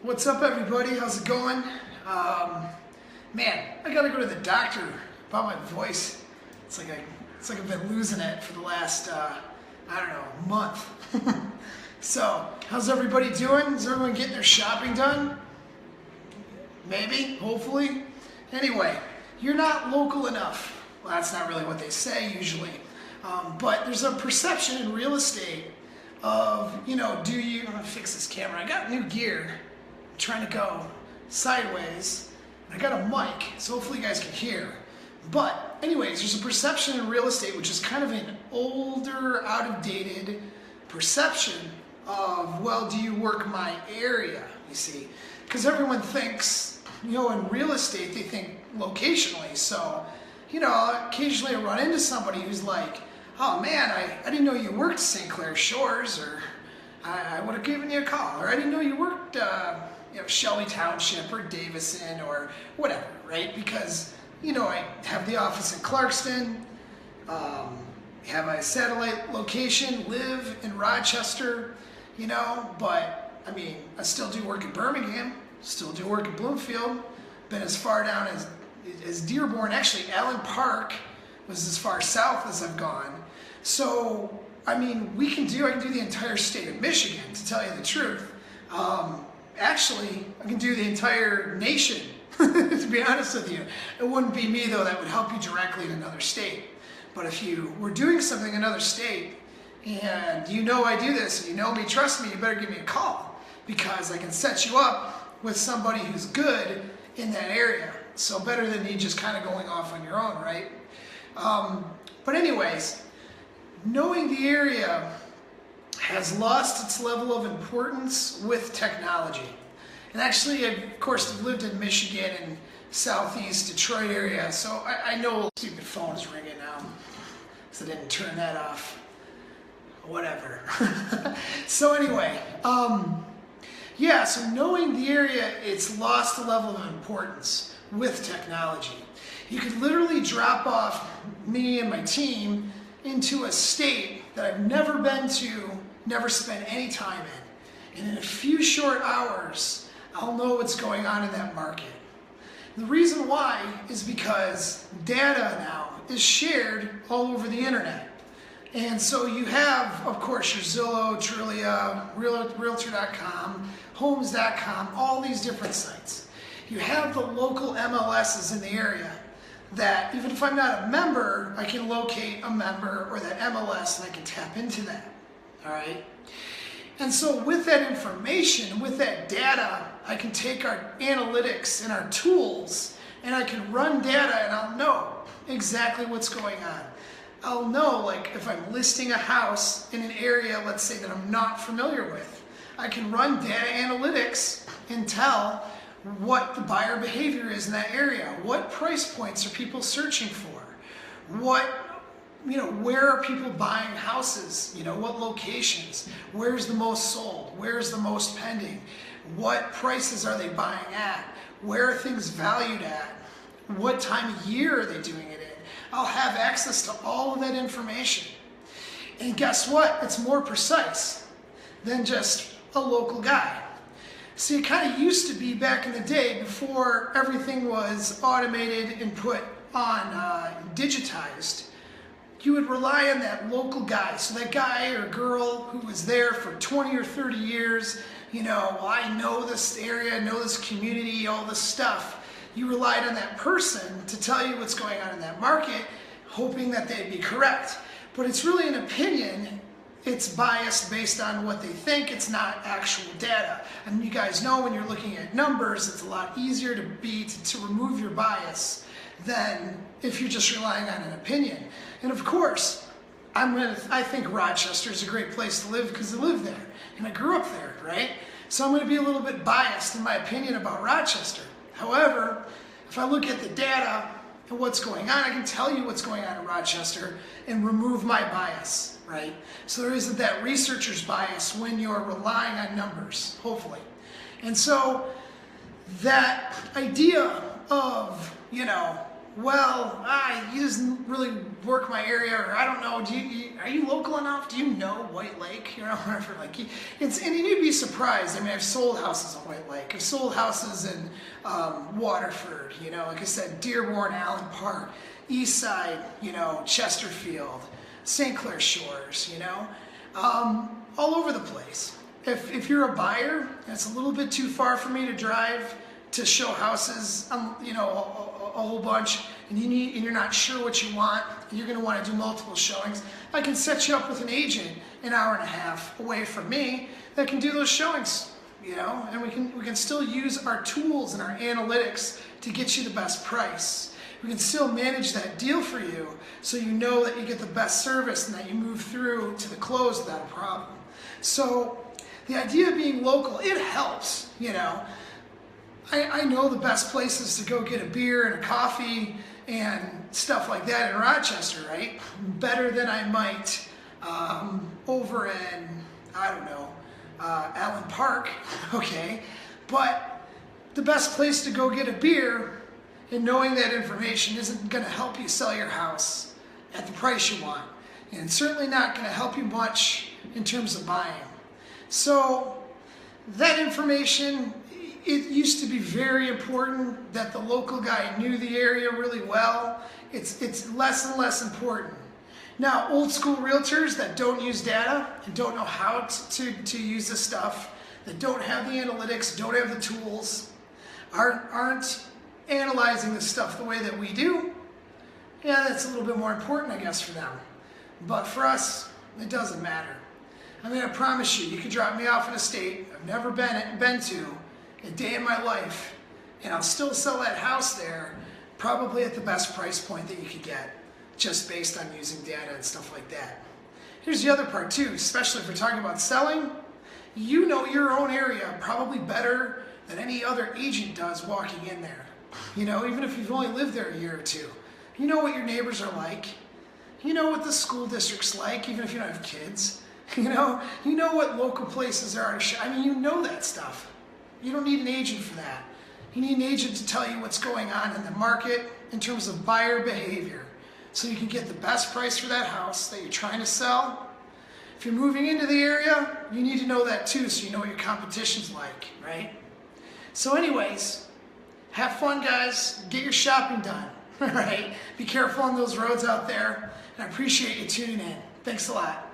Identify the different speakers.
Speaker 1: What's up, everybody? How's it going? Man, I gotta go to the doctor about my voice. It's like I've been losing it for the last, month. So, how's everybody doing? Is everyone getting their shopping done? Maybe, hopefully. Anyway, you're not local enough. Well, that's not really what they say usually. But there's a perception in real estate of, I'm gonna fix this camera. I got new gear. I'm trying to go sideways. I got a mic, so hopefully you guys can hear. But anyways, there's a perception in real estate, which is kind of an older, out-of-dated perception of, well, do you work my area, you see? Because everyone thinks, in real estate, they think locationally. So, occasionally I run into somebody who's like, oh man, I didn't know you worked St. Clair Shores, or I would have given you a call, or I didn't know you worked Shelby Township or Davison or whatever, right? Because, I have the office in Clarkston, have a satellite location, live in Rochester, but I still do work in Birmingham, still do work in Bloomfield, been as far down as Dearborn. Actually, Allen Park was as far south as I've gone. So, I can do the entire state of Michigan, to tell you the truth. Actually, I can do the entire nation, to be honest with you. It wouldn't be me, though, that would help you directly in another state. But if you were doing something in another state, and I do this, and me, trust me, you better give me a call, because I can set you up with somebody who's good in that area. So better than you just kind of going off on your own, right? But anyways, knowing the area has lost its level of importance with technology. And actually, of course, I've lived in Michigan and southeast Detroit area, so I know stupid phone's ringing now, so I didn't turn that off. Whatever. So anyway, so knowing the area, it's lost a level of importance with technology. You could literally drop off me and my team into a state that I've never been to, never spent any time in. And in a few short hours, I'll know what's going on in that market. The reason why is because data now is shared all over the internet. And so you have, of course, your Zillow, Trulia, Realtor.com, Homes.com, all these different sites. You have the local MLSs in the area that, even if I'm not a member, I can locate a member or that MLS and I can tap into that, all right? And so with that information, with that data, I can take our analytics and our tools and I can run data and I'll know exactly what's going on. I'll know, like, if I'm listing a house in an area, let's say, that I'm not familiar with, I can run data analytics and tell what the buyer behavior is in that area. What price points are people searching for? Where are people buying houses? What locations? Where's the most sold? Where's the most pending? What prices are they buying at? Where are things valued at? What time of year are they doing it in? I'll have access to all of that information. And guess what? It's more precise than just a local guy. See, it kind of used to be back in the day, before everything was automated and put on digitized. You would rely on that local guy. So that guy or girl who was there for 20 or 30 years, I know this area, I know this community, all this stuff. You relied on that person to tell you what's going on in that market, hoping that they'd be correct. But it's really an opinion. It's biased based on what they think. It's not actual data. And you guys know, when you're looking at numbers, it's a lot easier to remove your bias than if you're just relying on an opinion. And of course, I think Rochester is a great place to live because I live there and I grew up there, right? So I'm going to be a little bit biased in my opinion about Rochester. However, if I look at the data and what's going on, I can tell you what's going on in Rochester and remove my bias, right? So there isn't that researcher's bias when you're relying on numbers, hopefully. And so that idea of, well, he doesn't really work my area, or I don't know, are you local enough? Do you know White Lake? You know, whatever, like, and you'd be surprised. I mean, I've sold houses in White Lake. I've sold houses in Waterford, you know, like I said, Dearborn, Allen Park, East Side, you know, Chesterfield, St. Clair Shores, you know, all over the place. If you're a buyer, and it's a little bit too far for me to drive to show houses, you know, a whole bunch, and you're not sure what you want, and you're going to want to do multiple showings, I can set you up with an agent an hour and a half away from me that can do those showings, you know, and we can still use our tools and our analytics to get you the best price. We can still manage that deal for you so you know that you get the best service and that you move through to the close without a problem. So the idea of being local, it helps, you know. I know the best places to go get a beer and a coffee and stuff like that in Rochester, right? Better than I might over in, I don't know, Allen Park, okay? But the best place to go get a beer and knowing that information isn't going to help you sell your house at the price you want. And it's certainly not going to help you much in terms of buying. So that information, it used to be very important that the local guy knew the area really well. It's less and less important. Now, old school realtors that don't use data and don't know how to use this stuff, that don't have the analytics, don't have the tools, aren't analyzing this stuff the way that we do, yeah, that's a little bit more important, I guess, for them. But for us, it doesn't matter. I mean, I promise you, you could drop me off in a state I've never been to a day in my life, and I'll still sell that house there, probably at the best price point that you could get, just based on using data and stuff like that. Here's the other part too, especially if we're talking about selling, you know your own area probably better than any other agent does walking in there. You know, even if you've only lived there a year or two, you know what your neighbors are like. You know what the school district's like, even if you don't have kids. You know what local places are. I mean, you know that stuff. You don't need an agent for that. You need an agent to tell you what's going on in the market in terms of buyer behavior, so you can get the best price for that house that you're trying to sell. If you're moving into the area, you need to know that too, so you know what your competition's like, right? So anyways, have fun, guys. Get your shopping done, all right? Be careful on those roads out there, and I appreciate you tuning in. Thanks a lot.